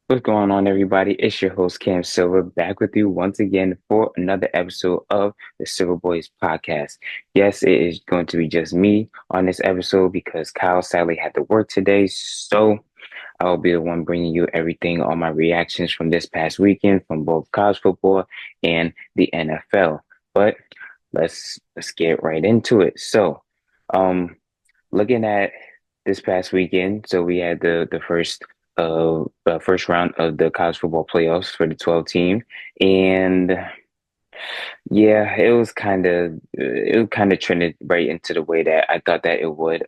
What's going on, everybody? It's your host, Cam Silver, back with you once again for another episode of the Silver Boys podcast. Yes, it is going to be just me on this episode because Kyle sadly had to work today. So I'll be the one bringing you everything, all my reactions from this past weekend from both college football and the NFL. But let's get right into it. Um, looking at this past weekend, so we had the first round of the college football playoffs for the 12 team, and yeah, it was kind of trended right into the way that I thought that it would.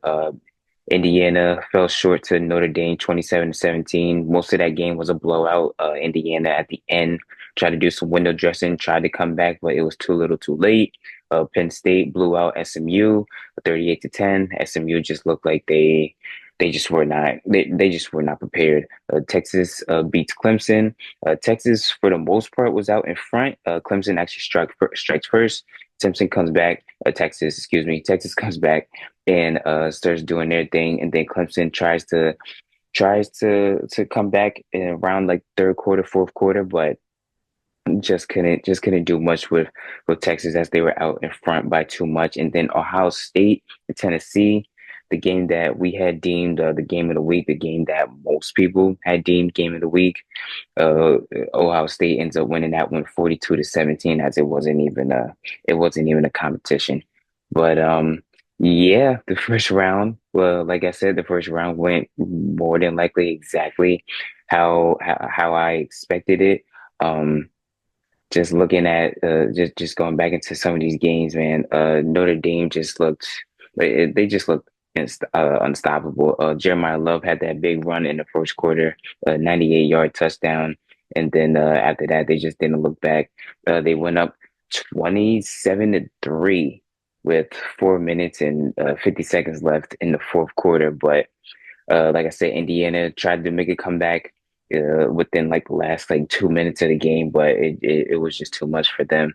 Indiana fell short to Notre Dame 27-17. Most of that game was a blowout. Indiana at the end tried to do some window dressing, tried to come back, but it was too little too late. Penn State blew out SMU 38-10. SMU just looked like they just were not prepared. Texas beats Clemson. Texas, for the most part, was out in front. Clemson actually strikes first. Texas comes back and starts doing their thing, and then Clemson tries to come back in around like third quarter, fourth quarter, but just couldn't do much with Texas as they were out in front by too much. And then Ohio State and Tennessee, the game that we had deemed the game of the week, the game that most people had deemed game of the week. Uh, Ohio State ends up winning that one 42-17, as it wasn't even a competition. But yeah, the first round, well, like I said, the first round went more than likely exactly how I expected it. Um, just looking at just going back into some of these games, man. Notre Dame just looked they just looked unstoppable. Jeremiah Love had that big run in the first quarter, 98-yard touchdown, and then after that they just didn't look back. They went up 27-3 with 4 minutes and 50 seconds left in the fourth quarter, but like I said, Indiana tried to make a comeback within like the last like 2 minutes of the game, but it was just too much for them.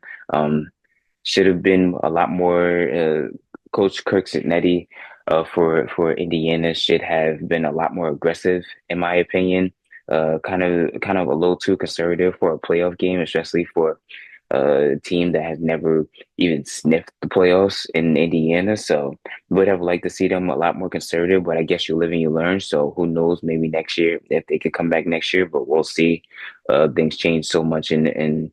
Should have been a lot more. Coach Kirk Cincinnati for Indiana should have been a lot more aggressive, in my opinion. Kind of a little too conservative for a playoff game, especially for a team that has never even sniffed the playoffs in Indiana. So would have liked to see them a lot more conservative, but I guess you live and you learn. So who knows? Maybe next year if they could come back next year, but we'll see. Things change so much in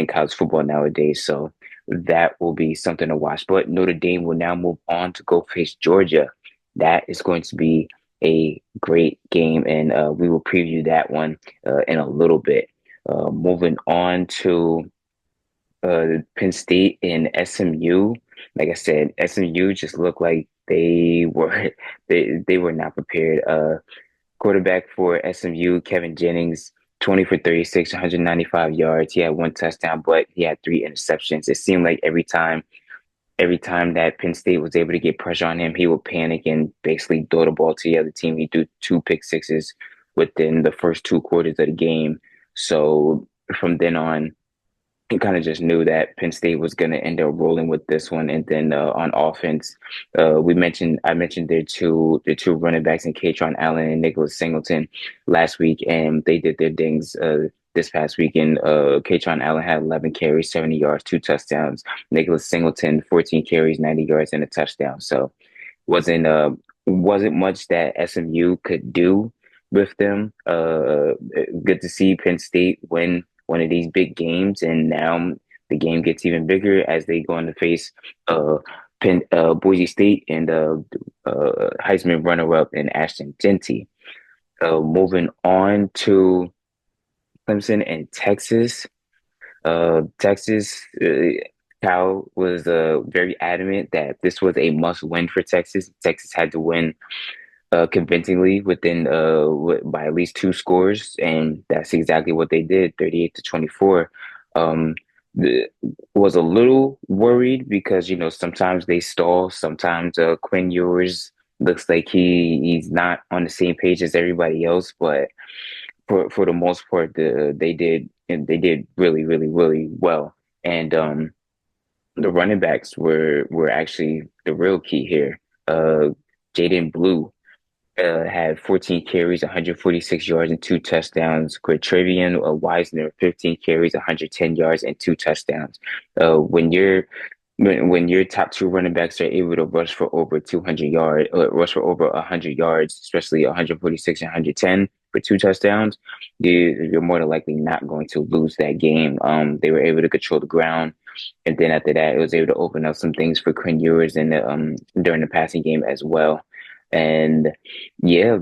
college football nowadays, so that will be something to watch. But Notre Dame will now move on to go face Georgia. That is going to be a great game, and we will preview that one in a little bit. Moving on to Penn State and SMU. Like I said, SMU just looked like they were not prepared. Quarterback for SMU, Kevin Jennings, 20 for 36, 195 yards. He had one touchdown, but he had three interceptions. It seemed like every time that Penn State was able to get pressure on him, he would panic and basically throw the ball to the other team. He threw two pick sixes within the first two quarters of the game. So from then on, he kind of just knew that Penn State was going to end up rolling with this one. And then on offense, I mentioned their two running backs in Katron Allen and Nicholas Singleton last week, and they did their things this past weekend. Katron Allen had 11 carries, 70 yards, two touchdowns. Nicholas Singleton, 14 carries, 90 yards, and a touchdown. So wasn't uh wasn't much that SMU could do with them. Good to see Penn State win one of these big games, and now the game gets even bigger as they go on to face uh Boise State and Heisman runner-up in Ashton Genty. Moving on to Clemson and Texas. Texas, Cal was very adamant that this was a must win for Texas. Texas had to win convincingly by at least two scores, and that's exactly what they did, 38-24. Um, was a little worried because sometimes they stall, sometimes Quinn Ewers looks like he's not on the same page as everybody else, but for the most part, they did really really really well, and the running backs were actually the real key here. Jaden Blue had 14 carries, 146 yards, and two touchdowns. Quatrivian Wisner, 15 carries, 110 yards, and two touchdowns. When when your top two running backs are able to rush for over 200 yards, rush for over 100 yards, especially 146 and 110 for two touchdowns, you're more than likely not going to lose that game. They were able to control the ground. And then after that, it was able to open up some things for Quinn Ewers in during the passing game as well. And yeah,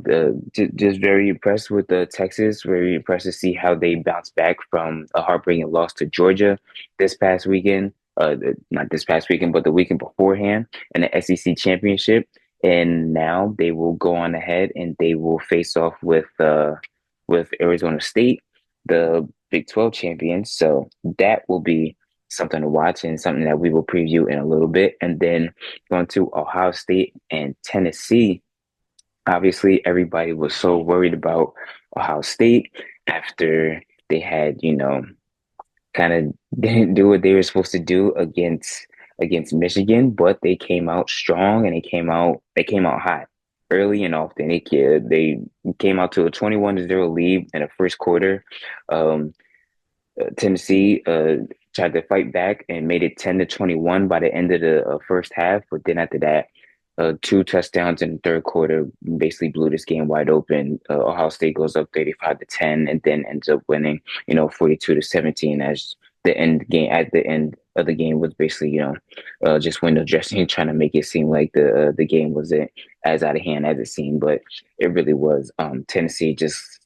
just very impressed with the Texas. Very impressed to see how they bounced back from a heartbreaking loss to Georgia this past weekend. Not this past weekend, but the weekend beforehand in the SEC championship. And now they will go on ahead and they will face off with Arizona State, the Big 12 champions. So that will be something to watch and something that we will preview in a little bit. And then going to Ohio State and Tennessee. Obviously, everybody was so worried about Ohio State after they had, kind of didn't do what they were supposed to do against Michigan, but they came out strong and they came out hot early and often. They came out to a 21-0 lead in the first quarter. Um, Tennessee tried to fight back and made it 10-21 by the end of the first half. But then after that, two touchdowns in the third quarter basically blew this game wide open. Ohio State goes up 35-10 and then ends up winning, 42-17 as the end of the game was basically, just window dressing, trying to make it seem like the game wasn't as out of hand as it seemed, but it really was. Tennessee just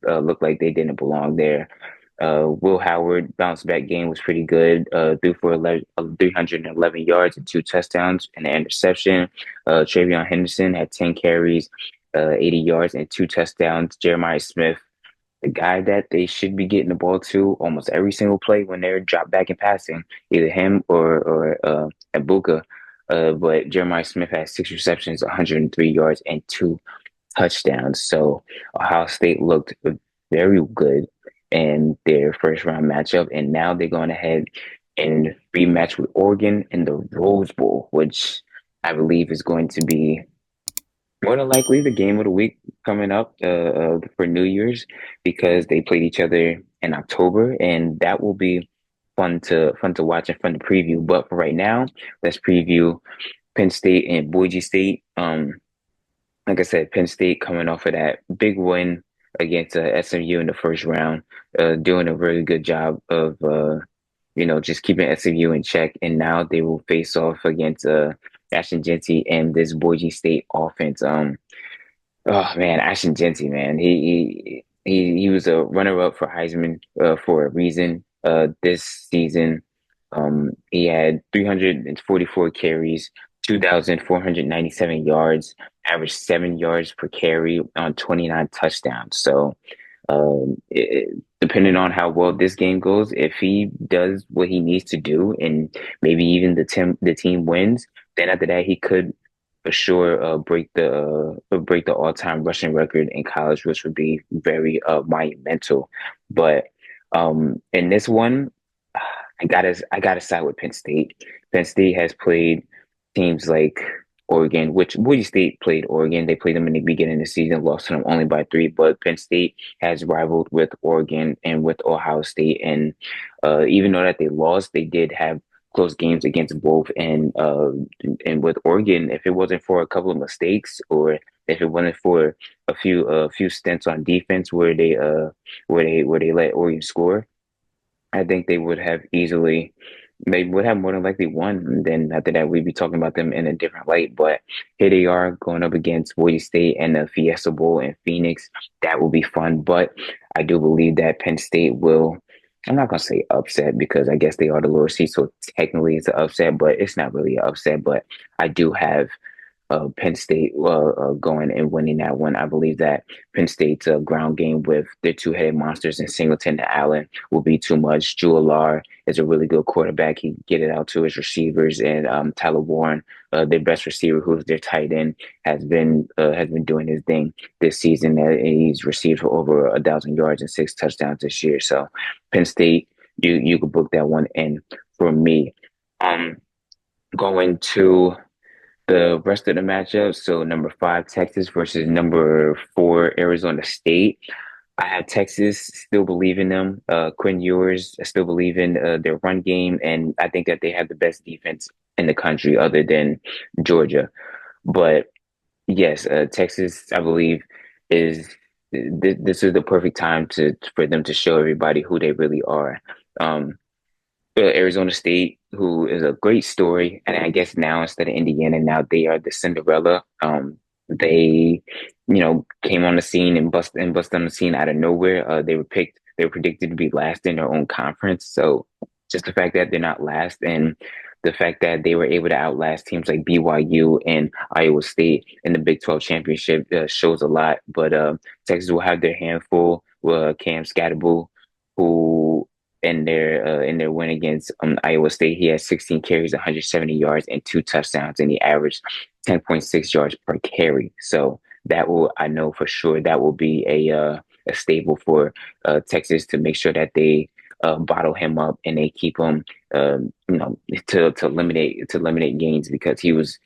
looked like they didn't belong there. Will Howard bounce back game was pretty good. Threw for 311 yards and two touchdowns and an interception. Travion Henderson had 10 carries, 80 yards and two touchdowns. Jeremiah Smith, the guy that they should be getting the ball to almost every single play when they're dropped back and passing, either him or Ibuka. But Jeremiah Smith had six receptions, 103 yards, and two touchdowns. So Ohio State looked very good in their first round matchup, and now they're going ahead and rematch with Oregon in the Rose Bowl, which I believe is going to be more than likely the game of the week coming up for New Year's because they played each other in October, and that will be fun to watch and fun to preview. But for right now, let's preview Penn State and Boise State. Like I said, Penn State coming off of that big win against SMU in the first round, doing a really good job of just keeping SMU in check. And now they will face off against Ashton Jeanty and this Boise State offense. Oh man, Ashton Jeanty, man, he was a runner-up for Heisman for a reason. This season, he had 344 carries, 2,497 yards, averaged 7 yards per carry on 29 touchdowns. So, depending on how well this game goes, if he does what he needs to do, and maybe even the team wins, then after that he could for sure break the all-time rushing record in college, which would be very monumental. But in this one, I gotta side with Penn State. Penn State has played teams like Oregon, which Boise State played Oregon. They played them in the beginning of the season, lost to them only by three. But Penn State has rivaled with Oregon and with Ohio State, and even though that they lost, they did have close games against both. And with Oregon, if it wasn't for a couple of mistakes, or if it wasn't for a few stints on defense where they let Oregon score, I think they would have more than likely won. And then after that, we'd be talking about them in a different light. But here they are going up against Boise State and the Fiesta Bowl in Phoenix. That will be fun. But I do believe that Penn State will, I'm not going to say upset because I guess they are the lower seed. So technically it's an upset, but it's not really an upset. But I do have Penn State going and winning that one. I believe that Penn State's ground game with their two-headed monsters in Singleton and Allen will be too much. Juillar is a really good quarterback. He can get it out to his receivers, and Tyler Warren, their best receiver, who's their tight end, has been doing his thing this season. He's received for over 1,000 yards and six touchdowns this year. So Penn State, you could book that one in for me. Going to the rest of the matchups, so number five, Texas versus number four, Arizona State. I have Texas, still believe in them. Quinn Ewers, I still believe in their run game, and I think that they have the best defense in the country other than Georgia. But yes, Texas, I believe, is this is the perfect time to for them to show everybody who they really are. Um, Arizona State, who is a great story, and I guess now instead of Indiana, now they are the Cinderella. They, came on the scene and bust on the scene out of nowhere. They were predicted to be last in their own conference. So just the fact that they're not last, and the fact that they were able to outlast teams like BYU and Iowa State in the Big 12 championship shows a lot. But Texas will have their handful. Cam Scatterbull, who in their win against Iowa State, he had 16 carries, 170 yards, and two touchdowns, and he averaged 10.6 yards per carry. So that will, I know for sure, that will be a staple for Texas to make sure that they bottle him up and they keep him, to eliminate gains because he was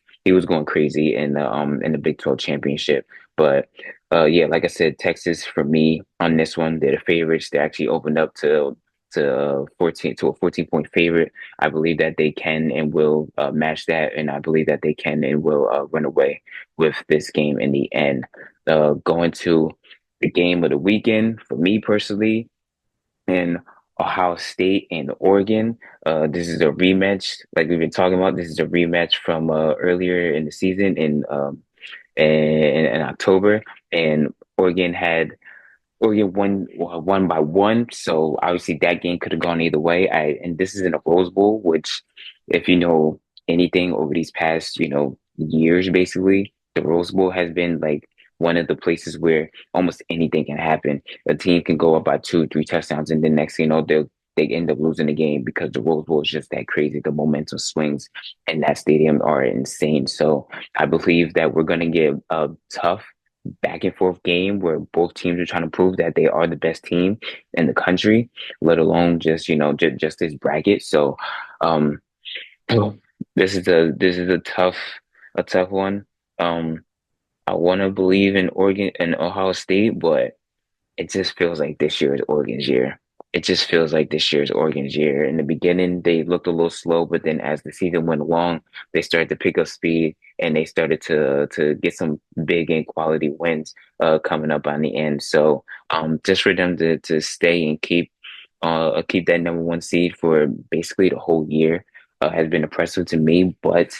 going crazy in the Big 12 championship. But yeah, like I said, Texas for me on this one, they're the favorites. They actually opened up to 14 to a 14-point favorite. I believe that they can and will match that, and I believe that they can and will run away with this game in the end. Going to the game of the weekend for me personally, in Ohio State and Oregon. This is a rematch, like we've been talking about. This is a rematch from earlier in the season in October, and Oregon won by one, so obviously that game could have gone either way. And this is in a Rose Bowl, which, if you know anything over these past years, basically the Rose Bowl has been like one of the places where almost anything can happen. A team can go up by two, three touchdowns, and then next thing you know, they end up losing the game because the Rose Bowl is just that crazy. The momentum swings in that stadium are insane. So I believe that we're gonna get a tough back and forth game where both teams are trying to prove that they are the best team in the country, let alone just just this bracket. So, um, this is a tough one. I want to believe in Oregon and Ohio State, but it just feels like this year is Oregon's year. It just feels like this year is Oregon's year. In the beginning, they looked a little slow, but then as the season went along, they started to pick up speed and they started to get some big and quality wins coming up on the end. So just for them to stay and keep that number one seed for basically the whole year has been impressive to me. But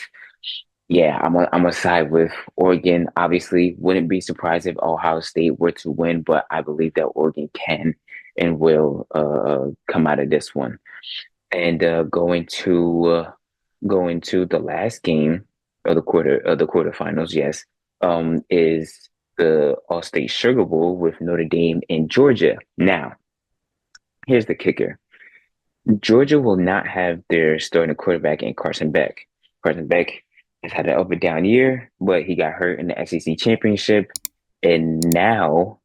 yeah, I'm a side with Oregon. Obviously, wouldn't be surprised if Ohio State were to win, but I believe that Oregon can and will come out of this one. And going to the last game of the quarterfinals, yes, is the All-State Sugar Bowl with Notre Dame and Georgia. Now, here's the kicker. Georgia will not have their starting quarterback in Carson Beck. Carson Beck has had an up and down year, but he got hurt in the SEC championship. And now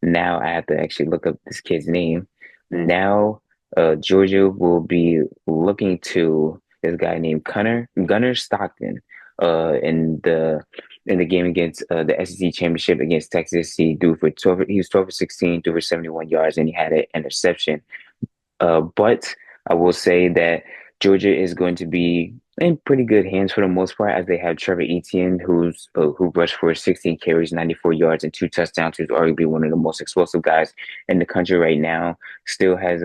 I have to actually look up this kid's name. Now, Georgia will be looking to this guy named Gunner Stockton, in the game against the SEC championship against Texas. He was 12 for 16, threw for 71 yards, and he had an interception. But I will say that Georgia is going to be in pretty good hands for the most part, as they have Trevor Etienne, who rushed for 16 carries, 94 yards, and two touchdowns. Who's arguably one of the most explosive guys in the country right now. Still has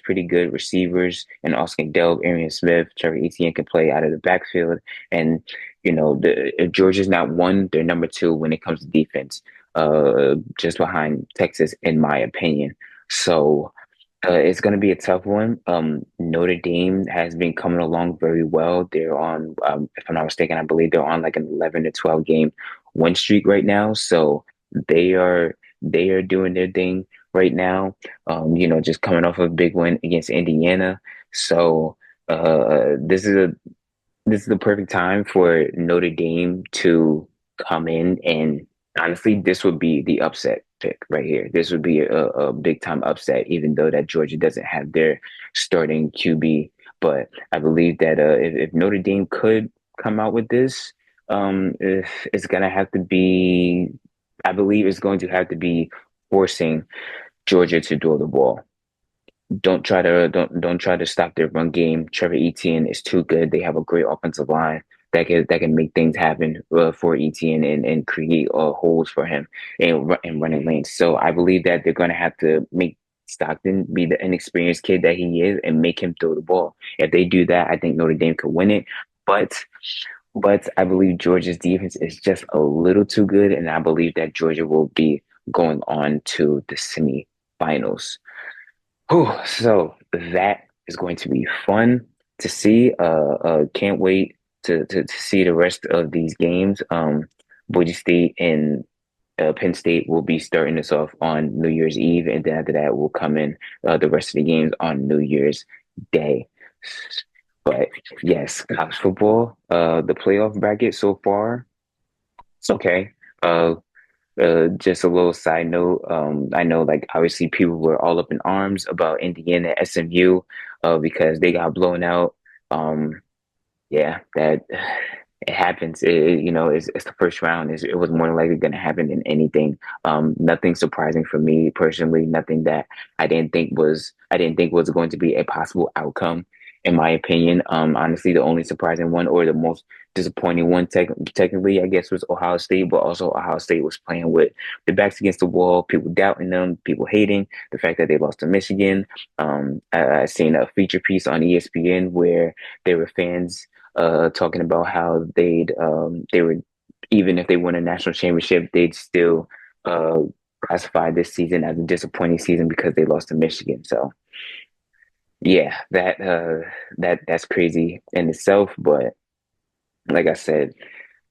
pretty good receivers, and Austin Delp, Arian Smith, Trevor Etienne can play out of the backfield, and if Georgia's not one, they're number two when it comes to defense, just behind Texas, in my opinion. So. It's going to be a tough one. Notre Dame has been coming along very well. They're on, if I'm not mistaken, I believe they're on like an 11 to 12 game win streak right now. So they are doing their thing right now. Just coming off of a big win against Indiana. So this is the perfect time for Notre Dame to come in, and honestly, this would be the upset pick right here. This would be a big time upset, even though that Georgia doesn't have their starting QB. But I believe that if Notre Dame could come out with this, it's gonna have to be, I believe it's going to have to be forcing Georgia to throw the ball. Don't try to stop their run game. Trevor Etienne is too good. They have a great offensive line that can make things happen for Etienne and create holes for him and running lanes. So I believe that they're going to have to make Stockton be the inexperienced kid that he is and make him throw the ball. If they do that, I think Notre Dame could win it. But but I believe Georgia's defense is just a little too good, and I believe that Georgia will be going on to the semifinals. Whew, so that is going to be fun to see. Can't wait to see the rest of these games. Boise State and Penn State will be starting us off on New Year's Eve, and then after that, we'll come in the rest of the games on New Year's Day. But yes, college football, the playoff bracket so far, it's okay. Uh, just a little side note. I know like obviously people were all up in arms about Indiana SMU because they got blown out. Um, yeah, that it happens. It's the first round. It was more likely going to happen than anything. Nothing surprising for me personally. Nothing that I didn't think was going to be a possible outcome. In my opinion, honestly, the only surprising one or the most disappointing one, technically, I guess, was Ohio State. But also, Ohio State was playing with the backs against the wall, people doubting them, people hating the fact that they lost to Michigan. I seen a feature piece on ESPN where there were fans talking about how they would even if they won a national championship, they'd still uh, classify this season as a disappointing season because they lost to Michigan. So yeah, that's crazy in itself. But like I said,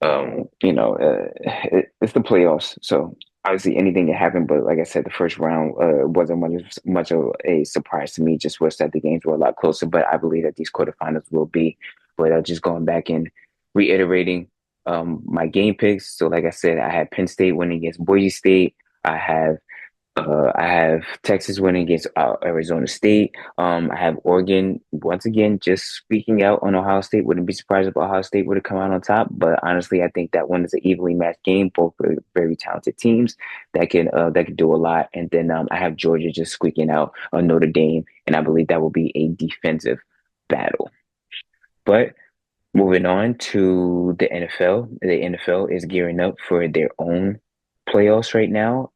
it's the playoffs, so obviously anything can happen. But like I said, the first round wasn't much of a surprise to me. Just was that the games were a lot closer. But I believe that these quarterfinals will be. But just going back and reiterating my game picks. So like I said, I had Penn State winning against Boise State. I have I have Texas winning against Arizona State. I have Oregon once again just speaking out on Ohio State. Wouldn't be surprised if Ohio State would have come out on top. But honestly, I think that one is an evenly matched game. Both very, very talented teams that can do a lot. And then I have Georgia just squeaking out on Notre Dame, and I believe that will be a defensive battle. But moving on to the NFL is gearing up for their own playoffs right now.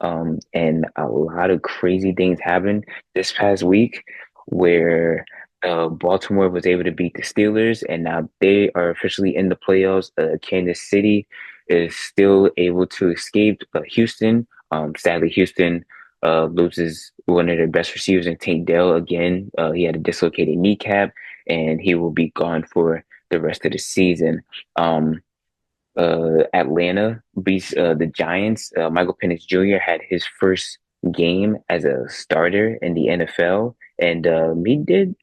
And a lot of crazy things happened this past week where Baltimore was able to beat the Steelers, and now they are officially in the playoffs. Kansas City is still able to escape Houston. Sadly, Houston loses one of their best receivers in Tank Dell again. He had a dislocated kneecap, and he will be gone for the rest of the season. Atlanta beats the Giants. Michael Penix Jr. had his first game as a starter in the NFL, and he did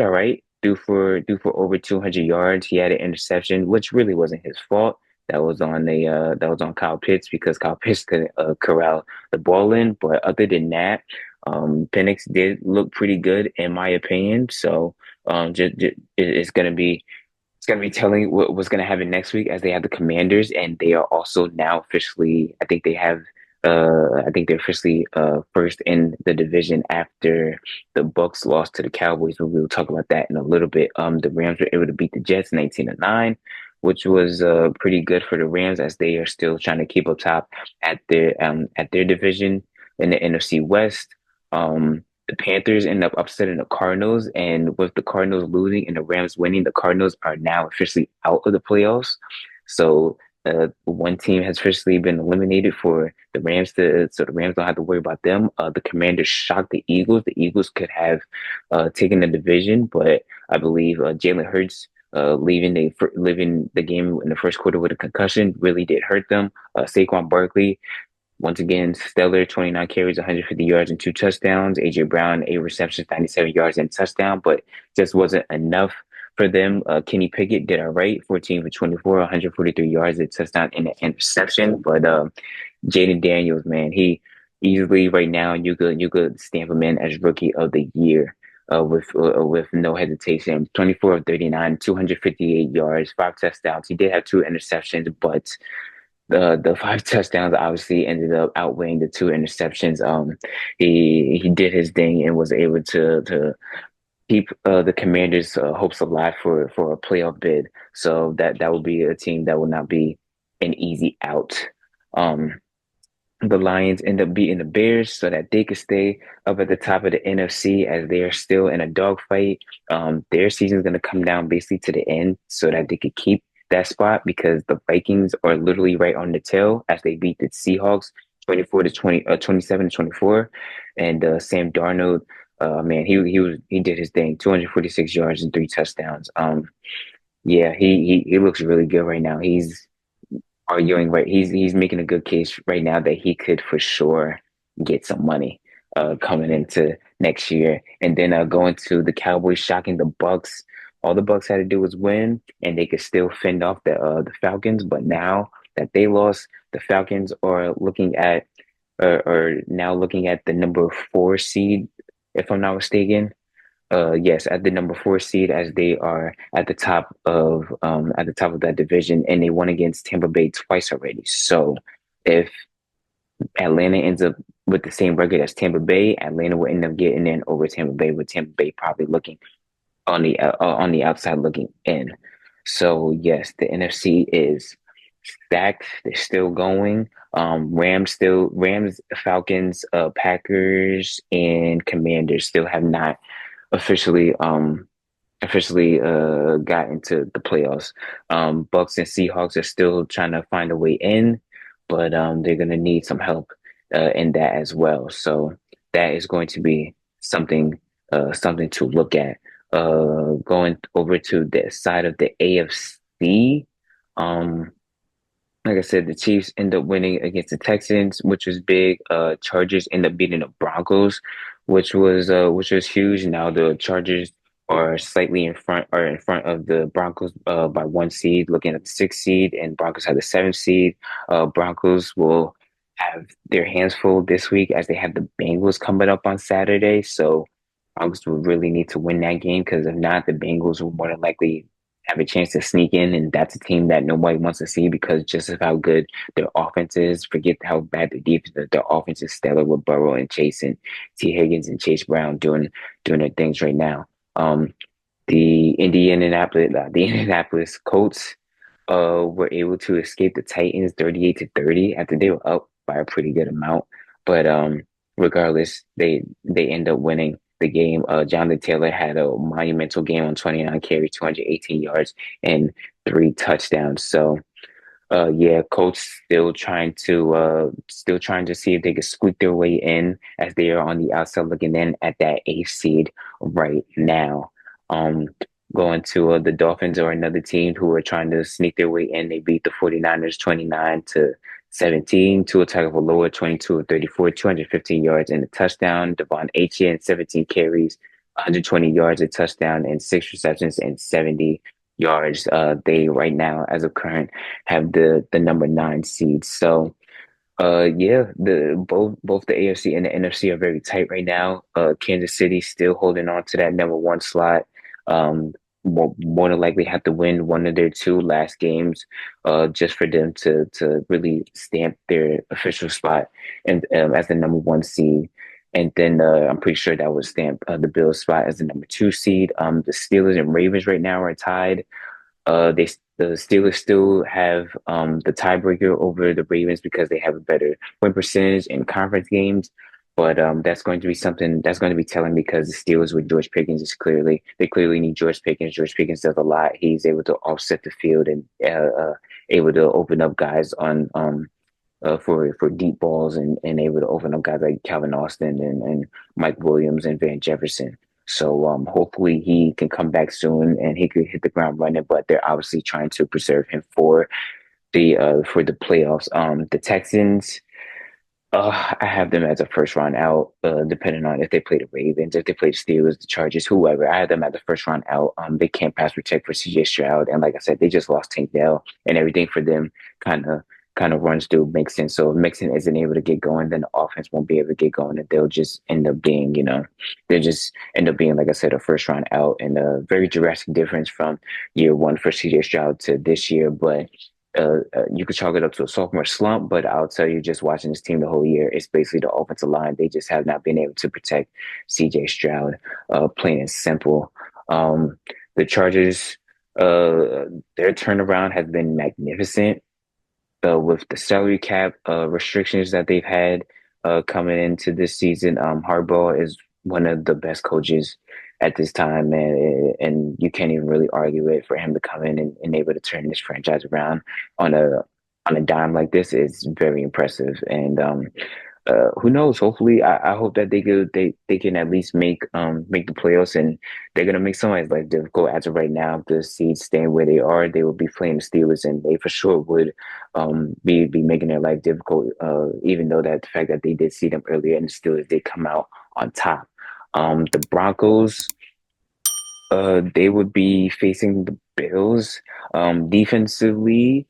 all right. Threw for over 200 yards. He had an interception, which really wasn't his fault. That was on Kyle Pitts because Kyle Pitts could corral the ball in. But other than that, Penix did look pretty good in my opinion. So it's gonna be telling what's gonna happen next week as they have the Commanders, and they are also now officially. I think they're officially first in the division after the Bucks lost to the Cowboys. But we'll talk about that in a little bit. The Rams were able to beat the Jets 19-9, which was pretty good for the Rams as they are still trying to keep up top at their division in the NFC West. The Panthers end up upsetting the Cardinals, and with the Cardinals losing and the Rams winning, the Cardinals are now officially out of the playoffs. So one team has officially been eliminated for the Rams so the Rams don't have to worry about them. The Commanders shocked the Eagles. The Eagles could have taken the division, but I believe Jalen Hurts leaving the game in the first quarter with a concussion really did hurt them. Saquon Barkley once again, stellar 29 carries, 150 yards, and two touchdowns. AJ Brown, 8 receptions, 97 yards, and touchdown, but just wasn't enough for them. Kenny Pickett did all right, 14 for 24, 143 yards, a touchdown, and an interception. But Jaden Daniels, man, he easily right now you could stamp him in as rookie of the year. with no hesitation. 24 of 39, 258 yards, five touchdowns. He did have two interceptions, but the five touchdowns obviously ended up outweighing the two interceptions. He did his thing and was able to keep the Commanders' hopes alive for a playoff bid. So that will be a team that will not be an easy out. Um, the Lions end up beating the Bears so that they could stay up at the top of the NFC as they are still in a dogfight. Their season is going to come down basically to the end so that they could keep that spot because the Vikings are literally right on the tail as they beat the Seahawks 24 to 20, 27 to 24. And Sam Darnold, man, he did his thing, 246 yards and three touchdowns. Yeah, he looks really good right now. He's arguing right. He's making a good case right now that he could for sure get some money coming into next year. And then going to the Cowboys shocking the Bucks. All the Bucks had to do was win, and they could still fend off the Falcons. But now that they lost, the Falcons are looking at are now looking at the number four seed, if I'm not mistaken. Yes, at the number four seed as they are at the top of that division, and they won against Tampa Bay twice already. So if Atlanta ends up with the same record as Tampa Bay, Atlanta will end up getting in over Tampa Bay, with Tampa Bay probably looking on the outside looking in. So yes, the NFC is stacked. They're still going. Rams, Falcons, Packers, and Commanders still have not officially got into the playoffs. Bucks and Seahawks are still trying to find a way in, but they're gonna need some help in that as well. So that is going to be something something to look at. Going over to the side of the AFC, um, like I said, the Chiefs end up winning against the Texans, which was big. Chargers end up beating the Broncos, which was huge. Now the Chargers are slightly in front of the Broncos by one seed, looking at the sixth seed, and Broncos have the seventh seed. Broncos will have their hands full this week as they have the Bengals coming up on Saturday. So Broncos will really need to win that game because if not, the Bengals will more than likely have a chance to sneak in, and that's a team that nobody wants to see because just of how good their offense is. Forget how bad their defense is. Their offense is stellar with Burrow and Chase and T. Higgins and Chase Brown doing their things right now. Um, the Indianapolis Colts were able to escape the Titans 38 to 30 after they were up by a pretty good amount. But regardless, they end up winning the game. Jonathan Taylor had a monumental game on 29 carries, 218 yards, and three touchdowns. So yeah, Colts still trying to see if they can squeak their way in as they are on the outside looking in at that eighth seed right now. Um, Going to the Dolphins or another team who are trying to sneak their way in. They beat the 49ers 29 to 17. Tua Tagovailoa 22 of 34, 215 yards and a touchdown. Devon Achane 17 carries, 120 yards, a touchdown, and six receptions and 70 yards. They right now, as of current, have the number nine seed. So yeah, the both the AFC and the NFC are very tight right now. Kansas City still holding on to that number one slot. Um, more than likely have to win one of their two last games, just for them to really stamp their official spot and as the number one seed. And then I'm pretty sure that would stamp the Bills spot as the number two seed. The Steelers and Ravens right now are tied. They the Steelers still have the tiebreaker over the Ravens because they have a better win percentage in conference games. But that's going to be something that's going to be telling because the Steelers with George Pickens is clearly they clearly need George Pickens. George Pickens does a lot. He's able to offset the field and able to open up guys on for deep balls and able to open up guys like Calvin Austin and Mike Williams and Van Jefferson. So hopefully he can come back soon and he could hit the ground running. But they're obviously trying to preserve him for the playoffs. The Texans. I have them as a first round out, depending on if they play the Ravens, if they play the Steelers, the Chargers, whoever. I have them as the first round out. They can't pass protect for CJ Stroud, and like I said, they just lost Tank Dell, and everything for them kind of kind of runs through Mixon. So if Mixon isn't able to get going, then the offense won't be able to get going, and they'll just end up being, they'll just end up being, like I said, a first round out, and a very drastic difference from year one for CJ Stroud to this year. But you could chalk it up to a sophomore slump, but I'll tell you, just watching this team the whole year, it's basically the offensive line. They just have not been able to protect CJ Stroud, plain and simple. The Chargers, their turnaround has been magnificent with the salary cap restrictions that they've had coming into this season. Harbaugh is one of the best coaches at this time, and you can't even really argue it for him to come in and able to turn this franchise around on a dime like this is very impressive. And who knows? Hopefully, I hope that they can at least make the playoffs, and they're gonna make somebody's life difficult. As of right now, if the seeds staying where they are, they will be playing the Steelers, and they for sure would be making their life difficult. Even though that the fact that they did see them earlier, and the Steelers did come out on top. The Broncos. They would be facing the Bills. Defensively,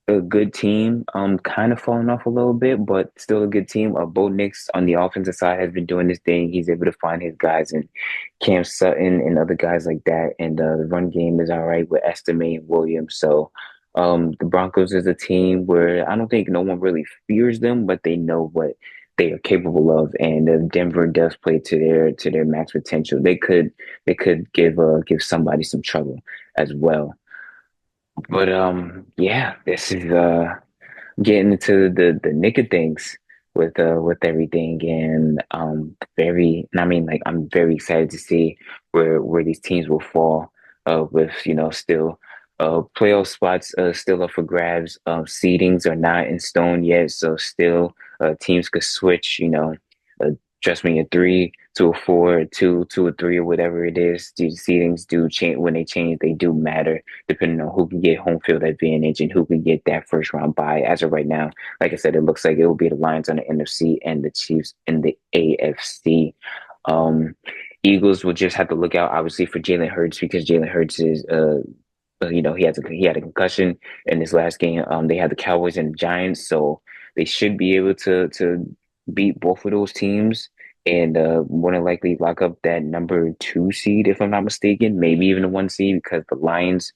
a good team. Kind of falling off a little bit, but still a good team. Bo Nix on the offensive side has been doing this thing. He's able to find his guys and Cam Sutton and other guys like that. And the run game is all right with Estime and Williams. So the Broncos is a team where I don't think no one really fears them, but they know what they are capable of. And if Denver does play to their max potential, they could give somebody some trouble as well. But yeah, this is getting into the nick of things with everything, and I mean, like, I'm very excited to see where these teams will fall with, still playoff spots still up for grabs. Seedings are not in stone yet, so still teams could switch, uh, trust me, a three to a four, a two to a three, or whatever it is. These seedings do change. When they change, they do matter depending on who can get home field advantage and who can get that first round bye. As of right now, like I said, it looks like it will be the Lions on the NFC and the Chiefs in the AFC. Um, Eagles will just have to look out, obviously, for Jalen Hurts, because Jalen Hurts is he had a concussion in his last game. They had the Cowboys and the Giants, so they should be able to beat both of those teams, and more than likely lock up that number two seed, if I'm not mistaken, maybe even the one seed, because the Lions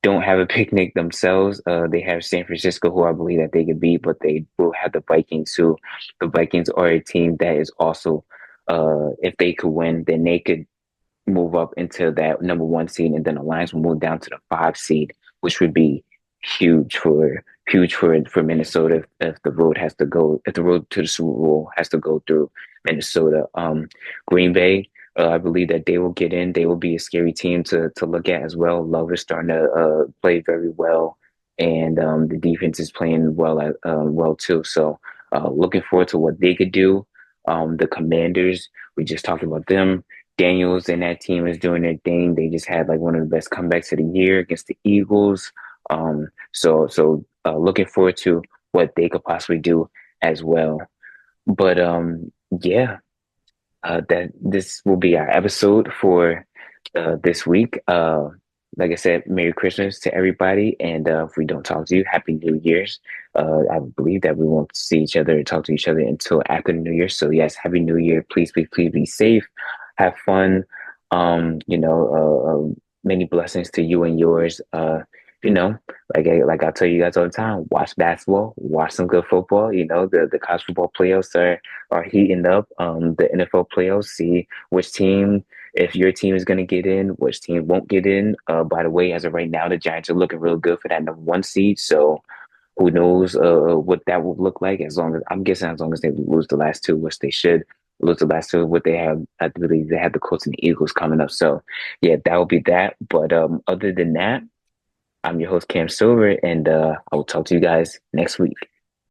don't have a picnic themselves. They have San Francisco, who I believe that they could beat, but they will have the Vikings, who the Vikings are a team that is also, if they could win, then they could move up into that number one seed, and then the Lions will move down to the five seed, which would be huge for Minnesota if the road to the Super Bowl has to go through Minnesota. Green Bay, I believe that they will get in. They will be a scary team to look at as well. Love is starting to play very well, and the defense is playing well too. So looking forward to what they could do. The Commanders, we just talked about them. Daniels and that team is doing their thing. They just had like one of the best comebacks of the year against the Eagles. So looking forward to what they could possibly do as well. But yeah, that this will be our episode for this week. Like I said, Merry Christmas to everybody, and if we don't talk to you, Happy New Year's. I believe that we won't see each other, talk to each other until after New Year. So yes, Happy New Year. Please be safe, have fun. Many blessings to you and yours. You know, like I tell you guys all the time, watch basketball, watch some good football. The college football playoffs are heating up. The NFL playoffs, see which team, if your team is going to get in, which team won't get in. By the way, as of right now, the Giants are looking real good for that number one seed. So who knows what that will look like, as long as they lose the last two, which they should lose the last two. What they have, I believe they have the Colts and the Eagles coming up. So yeah, that will be that. But other than that, I'm your host, Cam Silver, and I will talk to you guys next week.